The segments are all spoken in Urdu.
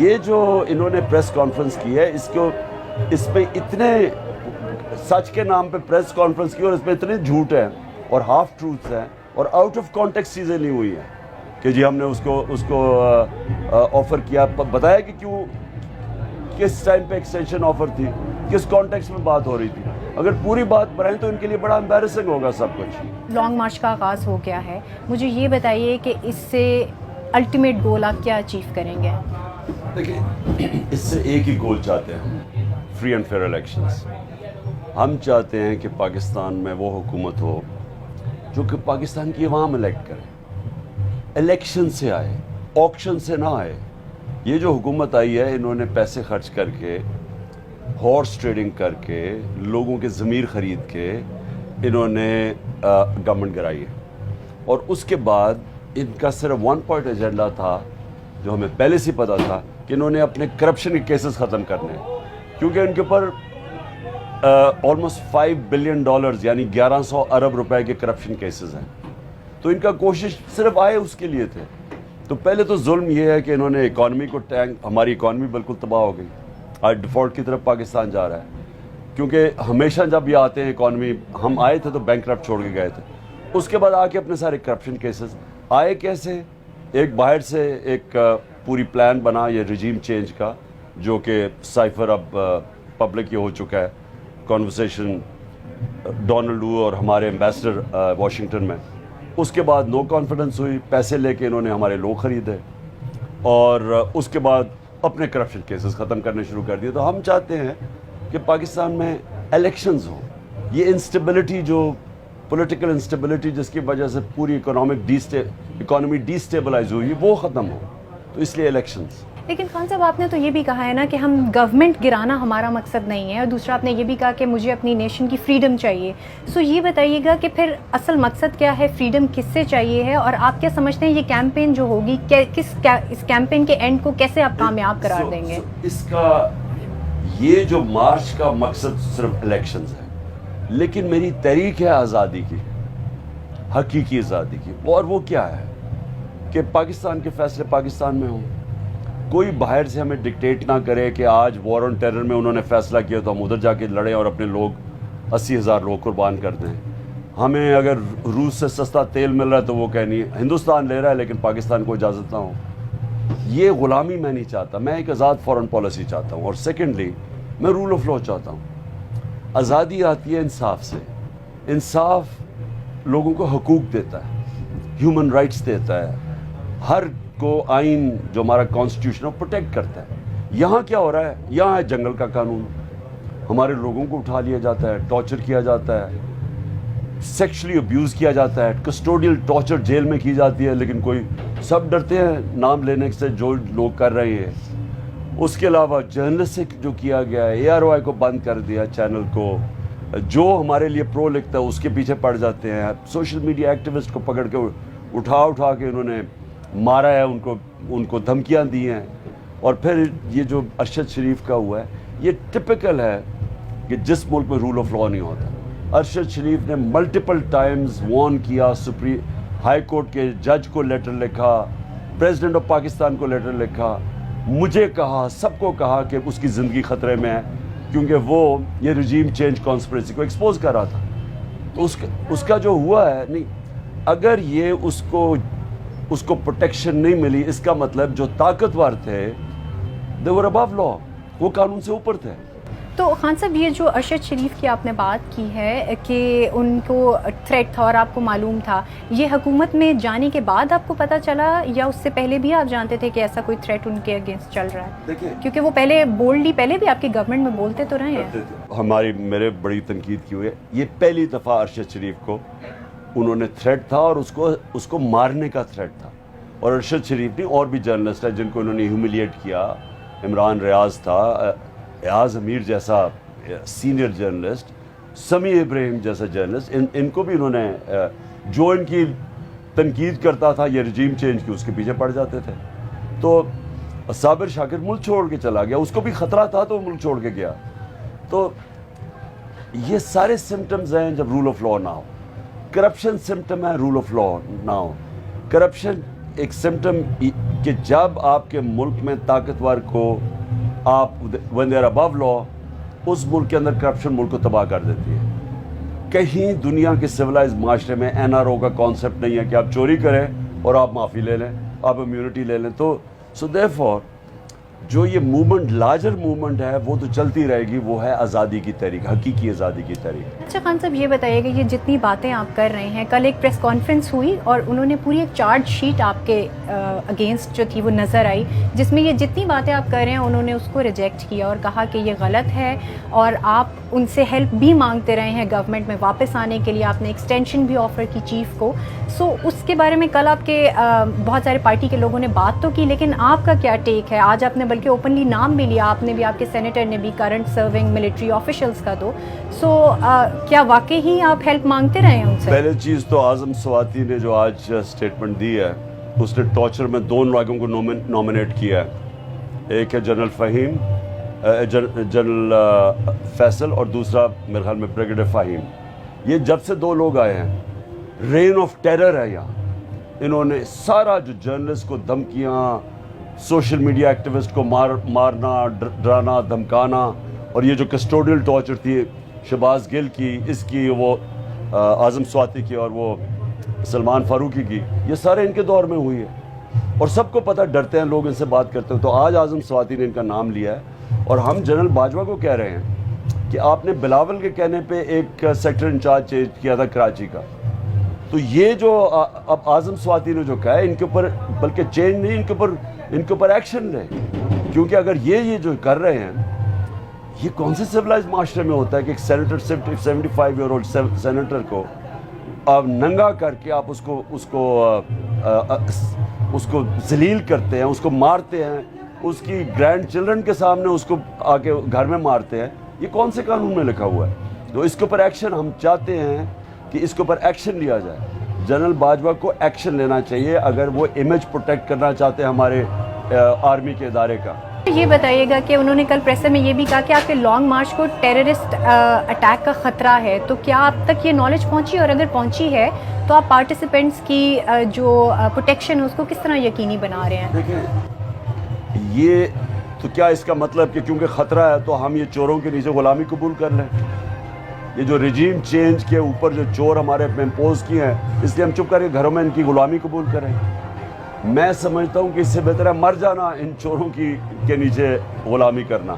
یہ جو انہوں نے پریس کانفرنس کی ہے اس پہ اتنے سچ کے نام پہ پریس کانفرنس کی اور اس پہ اتنے جھوٹ ہیں اور ہاف ٹروتھس ہیں اور آؤٹ آف کانٹیکسٹ چیزیں نہیں ہوئی ہیں کہ جی ہم نے اس کو آفر کیا, بتایا کہ کیوں, کس ٹائم پہ ایکسٹینشن آفر تھی, کس کانٹیکسٹ میں بات ہو رہی تھی. اگر پوری بات بنائیں تو ان کے لیے بڑا امبیرسنگ ہوگا سب کچھ. لانگ مارچ کا آغاز ہو گیا ہے, مجھے یہ بتائیے کہ اس سے الٹیمیٹ گول آپ کیا اچیو کریں گے؟ دیکھیں, اس سے ایک ہی گول چاہتے ہیں, فری اینڈ فیئر الیکشنز. ہم چاہتے ہیں کہ پاکستان میں وہ حکومت ہو جو کہ پاکستان کی عوام الیکٹ کرے, الیکشن سے آئے, آکشن سے نہ آئے. یہ جو حکومت آئی ہے انہوں نے پیسے خرچ کر کے, ہارس ٹریڈنگ کر کے, لوگوں کے ضمیر خرید کے انہوں نے گورنمنٹ کرائی ہے. اور اس کے بعد ان کا صرف ون پوائنٹ ایجنڈا تھا جو ہمیں پہلے سے پتا تھا کہ انہوں نے اپنے کرپشن کے کیسز ختم کرنے ہیں, کیونکہ ان کے اوپر آلموسٹ $5 بلین یعنی 1100 ارب روپے کے کرپشن کیسز ہیں. تو ان کا کوشش صرف آئے اس کے لیے تھے. تو پہلے تو ظلم یہ ہے کہ انہوں نے اکانومی کو ہماری اکانومی بالکل تباہ ہو گئی, آج ڈیفالٹ کی طرف پاکستان جا رہا ہے. کیونکہ ہمیشہ جب یہ آتے ہیں اکانومی, ہم آئے تھے تو بینکرپٹ چھوڑ کے گئے تھے, اس کے بعد آ کے اپنے سارے کرپشن کیسز آئے. کیسے؟ ایک باہر سے ایک پوری پلان بنا یہ رجیم چینج کا, جو کہ سائفر اب پبلک یہ ہو چکا ہے, کانورسیشن ڈونلڈ وو اور ہمارے ایمبیسڈر واشنگٹن میں. اس کے بعد نو کانفیڈنس ہوئی, پیسے لے کے انہوں نے ہمارے لوگ خریدے اور اس کے بعد اپنے کرپشن کیسز ختم کرنے شروع کر دیے. تو ہم چاہتے ہیں کہ پاکستان میں الیکشنز ہوں. یہ انسٹیبلٹی, جو پولیٹیکل انسٹیبلٹی جس کی وجہ سے پوری اکانومی ڈی اسٹیبلائز ہوئی, وہ ختم ہو. تو اس لیے الیکشنز. لیکن خان صاحب, آپ نے تو یہ بھی کہا ہے نا کہ ہم گورنمنٹ گرانا ہمارا مقصد نہیں ہے, اور دوسرا آپ نے یہ بھی کہا کہ مجھے اپنی نیشن کی فریڈم چاہیے. سو یہ بتائیے گا کہ پھر اصل مقصد کیا ہے, فریڈم کس سے چاہیے ہے, اور آپ کیا سمجھتے ہیں یہ کیمپین جو ہوگی اس کیمپین کے اینڈ کو کیسے آپ کامیاب قرار دیں گے؟ اس کا یہ جو مارچ کا مقصد صرف الیکشنز ہے, لیکن میری تحریک ہے آزادی کی, حقیقی آزادی کی. اور وہ کیا ہے کہ پاکستان کے فیصلے پاکستان میں ہوں. کوئی باہر سے ہمیں ڈکٹیٹ نہ کرے کہ آج وار آن ٹیرر میں انہوں نے فیصلہ کیا تو ہم ادھر جا کے لڑیں اور اپنے لوگ 80,000 لوگ قربان کر دیں. ہمیں اگر روس سے سستا تیل مل رہا ہے تو وہ کہنی ہے ہندوستان لے رہا ہے لیکن پاکستان کو اجازت نہ ہو. یہ غلامی میں نہیں چاہتا, میں ایک آزاد فارن پالیسی چاہتا ہوں. اور سیکنڈلی میں رول آف لا چاہتا ہوں. آزادی آتی ہے انصاف سے. انصاف لوگوں کو حقوق دیتا ہے, ہیومن رائٹس دیتا ہے, ہر کو آئین جو ہمارا کانسٹیٹیوشن ہے پروٹیکٹ کرتا ہے. یہاں کیا ہو رہا ہے, یہاں ہے جنگل کا قانون, ہمارے لوگوں کو اٹھا لیا جاتا ہے, ٹارچر کیا جاتا ہے, سیکشلی ابیوز کیا جاتا ہے, کسٹوڈیل ٹارچر جیل میں کی جاتی ہے, لیکن کوئی سب ڈرتے ہیں نام لینے سے جو لوگ کر رہے ہیں. اس کے علاوہ جرنلسٹ جو کیا گیا ہے, AROI کو بند کر دیا چینل کو, جو ہمارے لیے پرو لکھتا ہے اس کے پیچھے پڑ جاتے ہیں. سوشل میڈیا ایکٹیوسٹ کو پکڑ کے اٹھا کے انہوں نے مارا ہے, ان کو دھمکیاں دی ہیں. اور پھر یہ جو ارشد شریف کا ہوا ہے, یہ ٹپیکل ہے کہ جس ملک میں رول آف لا نہیں ہوتا. ارشد شریف نے ملٹیپل ٹائمز وارن کیا, ہائی کورٹ کے جج کو لیٹر لکھا, پریزیڈنٹ آف پاکستان کو لیٹر لکھا, مجھے کہا, سب کو کہا کہ اس کی زندگی خطرے میں ہے, کیونکہ وہ یہ رجیم چینج کانسپریسی کو ایکسپوز کر رہا تھا. تو اس کا جو ہوا ہے, نہیں, اگر یہ اس کو پروٹیکشن نہیں ملی, اس کا مطلب جو طاقتور تھے they were above law, وہ قانون سے اوپر تھے. تو خان صاحب, یہ جو ارشد شریف کی آپ نے بات کی ہے کہ ان کو تھریٹ تھا اور آپ کو معلوم تھا, یہ حکومت میں جانے کے بعد آپ کو پتہ چلا یا اس سے پہلے بھی آپ جانتے تھے کہ ایسا کوئی تھریٹ ان کے اگینسٹ چل رہا ہے؟ کیونکہ وہ پہلے بھی آپ کی گورنمنٹ میں بولتے تو رہے ہیں. میرے بڑی تنقید کی ہوئی ہے, یہ پہلی دفعہ ارشد شریف کو انہوں نے تھریٹ تھا اور اس کو مارنے کا تھریٹ تھا. اور ارشد شریف نہیں, اور بھی جرنلسٹ ہیں جن کو انہوں نے ہیوملیٹ کیا. عمران ریاض تھا, ایاز امیر جیسا سینئر جرنلسٹ, سمیع ابراہیم جیسا جرنلسٹ, ان کو بھی انہوں نے, جو ان کی تنقید کرتا تھا یہ رجیم چینج کی, اس کے پیچھے پڑ جاتے تھے. تو صابر شاکر ملک چھوڑ کے چلا گیا, اس کو بھی خطرہ تھا تو ملک چھوڑ کے گیا. تو یہ سارے سمٹمز ہیں جب رول آف لا نہ ہو. کرپشن سمٹم ہے, رول آف لا نہ ہو. کرپشن ایک سمٹم کہ جب آپ کے ملک میں طاقتور کو آپ when they are above law, اس ملک کے اندر کرپشن ملک کو تباہ کر دیتی ہے. کہیں دنیا کے سویلائز معاشرے میں این آر او کا کانسیپٹ نہیں ہے کہ آپ چوری کریں اور آپ معافی لے لیں, آپ امیونٹی لے لیں. تو سو دیئرفور جو یہ موومنٹ لارجر موومنٹ ہے وہ تو چلتی رہے گی, وہ ہے آزادی کی تحریک, حقیقی آزادی کی تحریک. اچھا خان صاحب یہ بتائیے گا, یہ جتنی باتیں آپ کر رہے ہیں, کل ایک پریس کانفرنس ہوئی اور انہوں نے پوری ایک چارج شیٹ آپ کے اگینسٹ جو تھی وہ نظر آئی, جس میں یہ جتنی باتیں آپ کر رہے ہیں انہوں نے اس کو ریجیکٹ کیا اور کہا کہ یہ غلط ہے, اور آپ ان سے ہیلپ بھی مانگتے رہے ہیں گورنمنٹ میں واپس آنے کے لیے, آپ نے ایکسٹینشن بھی آفر کی چیف کو. سو اس کے بارے میں کل آپ کے بہت سارے پارٹی کے لوگوں نے بات تو کی, لیکن آپ کا کیا ٹیک ہے؟ آج آپ نے بلکہ اوپنلی نام بھی لیا, آپ نے بھی, آپ کے سینیٹر نے بھی, کرنٹ سرونگ ملٹری آفیشلز کا. تو سو کیا واقعی ہی آپ ہیلپ مانگتے رہے ہیں ان سے؟ پہلے چیز تو اعظم سواتی نے جو آج اسٹیٹمنٹ دی ہے, اس نے ٹارچر میں دو لوگوں کو نامنیٹ کیا ہے. ایک ہے جنرل فہیم, جنرل فیصل, اور دوسرا میرے خیال میں بریگیڈیئر فہیم. یہ جب سے دو لوگ آئے ہیں رین آف ٹیرر ہے یہاں. انہوں نے سارا جو جرنلسٹ کو دھمکیاں, سوشل میڈیا ایکٹیوسٹ کو مارنا, ڈرانا, دھمکانا, اور یہ جو کسٹوڈیل ٹارچر تھی شہباز گل کی, اس کی, وہ اعظم سواتی کی, اور وہ سلمان فاروقی کی, یہ سارے ان کے دور میں ہوئی ہے. اور سب کو پتہ, ڈرتے ہیں لوگ ان سے بات کرتے ہیں. تو آج اعظم سواتی نے ان کا نام لیا ہے, اور ہم جنرل باجوہ کو کہہ رہے ہیں کہ آپ نے بلاول کے کہنے پہ ایک سیکٹر انچارج چینج کیا تھا کراچی کا. تو یہ جو اب اعظم سواتی نے جو کہا ہے, ان کے اوپر بلکہ چینج نہیں, ان کے اوپر ایکشن لے. کیونکہ اگر یہ جو کر رہے ہیں, یہ کون سے سویلائز معاشرے میں ہوتا ہے کہ ایک سینیٹر 75 ایئر اولڈ سینیٹر کو آپ ننگا کر کے آپ اس کو ذلیل کرتے ہیں, اس کو مارتے ہیں, اس کی گرینڈ چلڈرن کے سامنے اس کو آ کے گھر میں مارتے ہیں. یہ کون سے قانون میں لکھا ہوا ہے؟ تو اس کے اوپر ایکشن ہم چاہتے ہیں کہ اس کے اوپر ایکشن لیا جائے. جنرل باجوہ کو ایکشن لینا چاہیے اگر وہ امیج پروٹیکٹ کرنا چاہتے ہیں ہمارے آرمی کے ادارے کا. یہ بتائیے گا کہ انہوں نے کل پریس میں یہ بھی کہا کہ آپ کے لانگ مارچ کو ٹیررسٹ اٹیک کا خطرہ ہے. تو کیا آپ تک یہ نالج پہنچی, اور اگر پہنچی ہے تو آپ پارٹیسپینٹس کی جو پروٹیکشن ہے اس کو کس طرح یقینی بنا رہے ہیں؟ دیکھیں, یہ تو کیا اس کا مطلب کہ کیونکہ خطرہ ہے تو ہم یہ چوروں کے نیچے غلامی قبول کر لیں؟ یہ جو رجیم چینج کے اوپر جو چور ہمارے پہ امپوز کیے ہیں, اس لیے ہم چپ کر کے گھروں میں ان کی غلامی قبول کریں؟ میں سمجھتا ہوں کہ اس سے بہتر ہے مر جانا ان چوروں کے نیچے غلامی کرنا.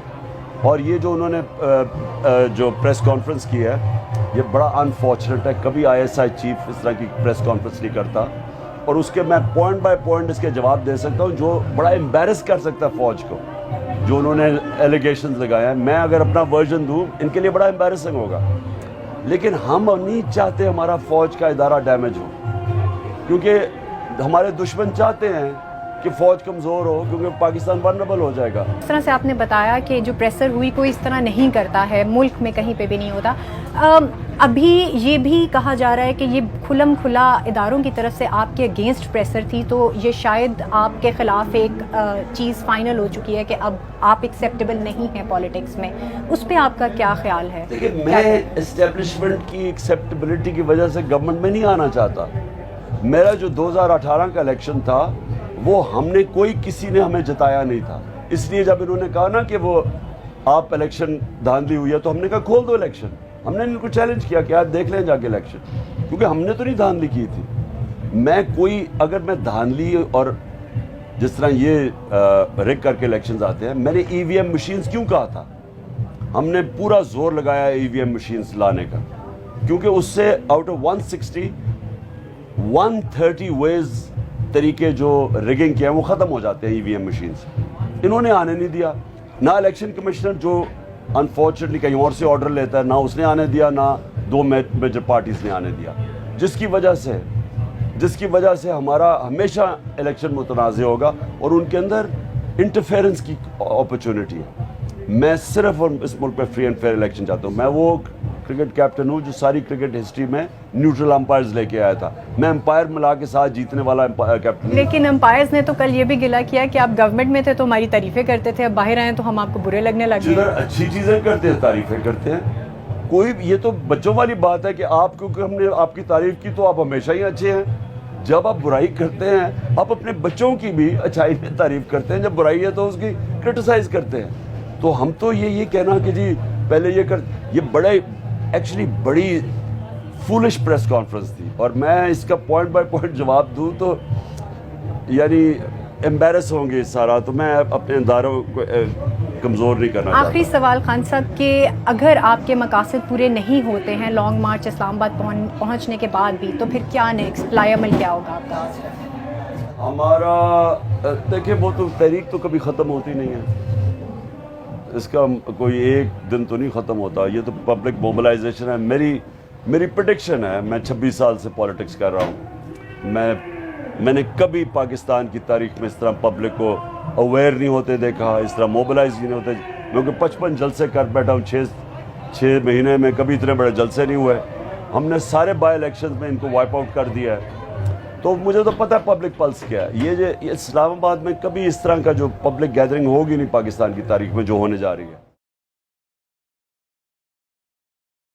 اور یہ جو انہوں نے جو پریس کانفرنس کی ہے, یہ بڑا انفارچونیٹ ہے. کبھی آئی ایس آئی چیف اس طرح کی پریس کانفرنس نہیں کرتا, اور اس کے میں پوائنٹ بائی پوائنٹ اس کے جواب دے سکتا ہوں جو بڑا امبیرس کر سکتا ہے فوج کو, جو انہوں نے ایلیگیشنز لگائے ہیں. میں اگر اپنا ورژن دوں ان کے لیے بڑا امبیرسنگ ہوگا, لیکن ہم نہیں چاہتے ہمارا فوج کا ادارہ ڈیمیج ہو, کیونکہ ہمارے دشمن چاہتے ہیں کہ فوج کمزور ہو, کیونکہ پاکستان ورنبل ہو جائے گا. اس طرح سے آپ نے بتایا کہ جو پریسر ہوئی کوئی اس طرح نہیں کرتا ہے, ملک میں کہیں پہ بھی نہیں ہوتا. ابھی یہ بھی کہا جا رہا ہے کہ یہ کھلم کھلا اداروں کی طرف سے آپ کے اگینسٹ پریسر تھی, تو یہ شاید آپ کے خلاف ایک چیز فائنل ہو چکی ہے کہ اب آپ ایکسیپٹیبل نہیں ہیں پالیٹکس میں. اس پہ آپ کا کیا خیال ہے؟ دیکھیں, میں اسٹیبلشمنٹ کی ایکسیپٹیبلٹی کی وجہ سے گورنمنٹ میں نہیں آنا چاہتا. میرا جو 2018 کا الیکشن تھا وہ ہم نے کسی نے ہمیں جتایا نہیں تھا. اس لیے جب انہوں نے کہا نا کہ وہ آپ الیکشن دھاندلی ہوئی ہے, تو ہم نے کہا کھول دو الیکشن. ہم نے ان کو چیلنج کیا کہ آپ دیکھ لیں جا کے الیکشن, کیونکہ ہم نے تو نہیں دھاندلی کی تھی. اگر میں دھاندلی اور جس طرح یہ ریگ کر کے الیکشنز آتے ہیں, میں نے ای وی ایم مشینز کیوں کہا تھا؟ ہم نے پورا زور لگایا ای وی ایم مشینز لانے کا, کیونکہ اس سے آؤٹ آف 130 ویز طریقے جو ریگنگ کیا ہیں وہ ختم ہو جاتے ہیں ای وی ایم مشینز. انہوں نے آنے نہیں دیا. نہ الیکشن کمشنر جو انفارچونیٹلی کہیں اور سے آرڈر لیتا ہے, نہ اس نے آنے دیا, نہ دو میجر پارٹیز نے آنے دیا, جس کی وجہ سے ہمارا ہمیشہ الیکشن متنازع ہوگا اور ان کے اندر انٹرفیئرنس کی اپرچونٹی ہے. میں صرف اور اس ملک میں فری اینڈ فیئر الیکشن چاہتا ہوں. میں وہ کرکٹ کیپٹن ہوں جو ساری کرکٹ ہسٹری میں نیوٹرل امپائرز لے کے آیا تھا. میں امپائر ملا کے ساتھ جیتنے والا کیپٹن. لیکن امپائرز نے تو کل یہ بھی گلا کیا کہ آپ گورنمنٹ میں تھے تو ہماری تعریفیں کرتے تھے, اب باہر آئے تو ہم آپ کو برے لگنے لگے. جدھر اچھی چیزیں کرتے ہیں تعریفیں کرتے ہیں. یہ تو بچوں والی بات ہے کہ آپ کیونکہ ہم نے آپ کی تعریف کی تو آپ ہمیشہ ہی اچھے ہیں. جب آپ برائی کرتے ہیں آپ اپنے بچوں کی بھی اچھائی میں تعریف کرتے ہیں, جب برائی ہے تو اس کی کرٹیسائز کرتے ہیں. تو ہم تو یہ کہنا کہ جی پہلے یہ بڑے ایکچولی بڑی فولش پریس کانفرنس تھی, اور میں اس کا پوائنٹ بائی پوائنٹ جواب دوں تو یعنی امبیرس ہوں گے سارا, تو میں اپنے اداروں کو کمزور نہیں کرنا چاہتا. آخری سوال خان صاحب کہ اگر آپ کے مقاصد پورے نہیں ہوتے ہیں لانگ مارچ اسلام آباد پہنچنے کے بعد بھی, تو پھر کیا نیکسٹ پلائی عمل کیا ہوگا آپ کا؟ ہمارا دیکھیں وہ تو تحریک تو کبھی ختم ہوتی نہیں ہے, اس کا کوئی ایک دن تو نہیں ختم ہوتا, یہ تو پبلک موبلائزیشن ہے. میری پریڈکشن ہے, میں 26 سال سے پالیٹکس کر رہا ہوں, میں نے کبھی پاکستان کی تاریخ میں اس طرح پبلک کو اویئر نہیں ہوتے دیکھا, اس طرح موبلائز نہیں ہوتے. کیونکہ 55 جلسے کر بیٹھا ہوں 6 مہینے میں, کبھی اتنے بڑے جلسے نہیں ہوئے. ہم نے سارے بائی الیکشنز میں ان کو وائپ آؤٹ کر دیا ہے, تو مجھے تو پتہ ہے پبلک پلس کیا ہے. یہ اسلام آباد میں کبھی اس طرح کا جو پبلک گیدرنگ ہوگی نہیں پاکستان کی تاریخ میں جو ہونے جا رہی ہے.